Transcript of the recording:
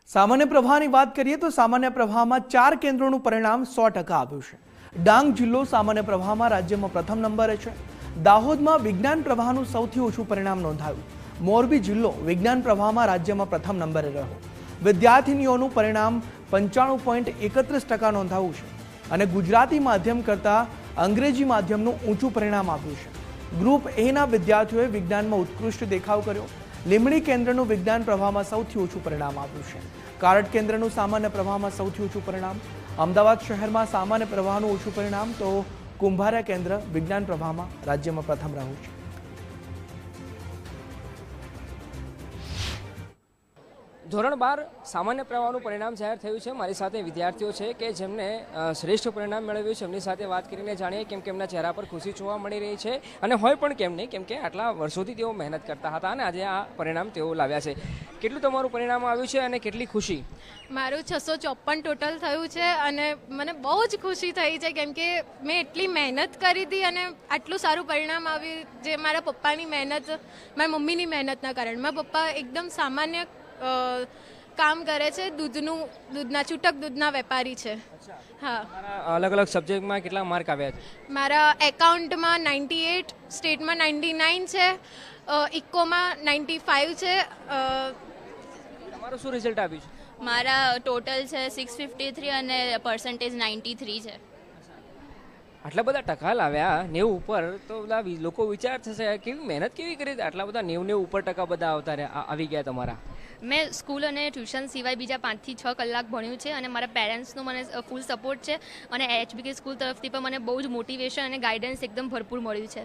સામાન્ય પ્રવાહની વાત કરીએ તો સામાન્ય પ્રવાહમાં 4 કેન્દ્રોનું પરિણામ 100% આવ્યું છે। ડાંગ જિલ્લો સામાન્ય પ્રવાહમાં રાજ્યમાં પ્રથમ નંબરે છે। દાહોદમાં વિજ્ઞાન પ્રવાહનું સૌથી ઓછું પરિણામ નોંધાયું। મોરબી જિલ્લો વિજ્ઞાન પ્રવાહમાં રાજ્યમાં પ્રથમ નંબરે રહ્યો। વિદ્યાર્થીનીઓનું પરિણામ 95.31% નોંધાયું છે અને ગુજરાતી માધ્યમ કરતાં અંગ્રેજી માધ્યમનું ઊંચું પરિણામ આવ્યું છે। ગ્રુપ એ ના વિદ્યાર્થીઓએ વિજ્ઞાનમાં ઉત્કૃષ્ટ દેખાવ કર્યો। લીંબડી કેન્દ્રનું વિજ્ઞાન પ્રવાહમાં સૌથી ઓછું પરિણામ આવ્યું છે। કારડ કેન્દ્રનું સામાન્ય પ્રવાહમાં સૌથી ઓછું પરિણામ। અમદાવાદ શહેરમાં સામાન્ય પ્રવાહનું ઓછું પરિણામ તો કુંભારિયા કેન્દ્ર વિજ્ઞાન પ્રવાહમાં રાજ્યમાં પ્રથમ રહ્યું છે। ધોરણ 12 સામાન્ય પ્રવાહનું પરિણામ જાહેર થયું છે। મારી સાથે વિદ્યાર્થીઓ છે કે જેમને શ્રેષ્ઠ પરિણામ મેળવ્યું છે। એમની સાથે વાત કરીને જાણીએ કેમ કે એમના ચહેરા પર ખુશી જોવા મળી રહી છે અને હોય પણ કેમ નહીં, કેમ કે આટલા વર્ષોથી તેઓ મહેનત કરતા હતા અને આજે આ પરિણામ તેઓ લાવ્યા છે। કેટલું તમારું પરિણામ આવ્યું છે અને કેટલી ખુશી? મારું 654 ટોટલ થયું છે અને મને બહુ જ ખુશી થઈ છે કેમ કે મેં એટલી મહેનત કરી હતી અને આટલું સારું પરિણામ આવ્યું જે મારા પપ્પાની મહેનત, મારા મમ્મીની મહેનતના કારણે। મારા પપ્પા એકદમ સામાન્ય કામ કરે છે, છૂટક દૂધના વેપારી છે। હા, અલગ અલગ સબ્જેક્ટમાં કેટલા માર્ક આવ્યા છે? મારા એકાઉન્ટમાં 98, સ્ટેટમાં 99 છે, ઇકોમાં 95 છે। તમારું શું રિઝલ્ટ આવ્યું છે? મારા ટોટલ છે 653 અને પર્સન્ટેજ 93 છે। આટલા બધા ટકા લાવ્યા 90 ઉપર, તો બધા લોકો વિચાર થશે કેવી મહેનત કેવી કરી? આટલા બધા 90 ઉપર ટકા બધા આવી ગયા તમારા? મેં સ્કૂલ અને ટ્યુશન સિવાય બીજા 5 થી 6 કલાક ભણ્યું છે અને મારા પેરેન્ટ્સનો મને ફૂલ સપોર્ટ છે અને HBK સ્કૂલ તરફથી પણ મને બહુ જ મોટિવેશન અને ગાઈડન્સ એકદમ ભરપૂર મળ્યું છે।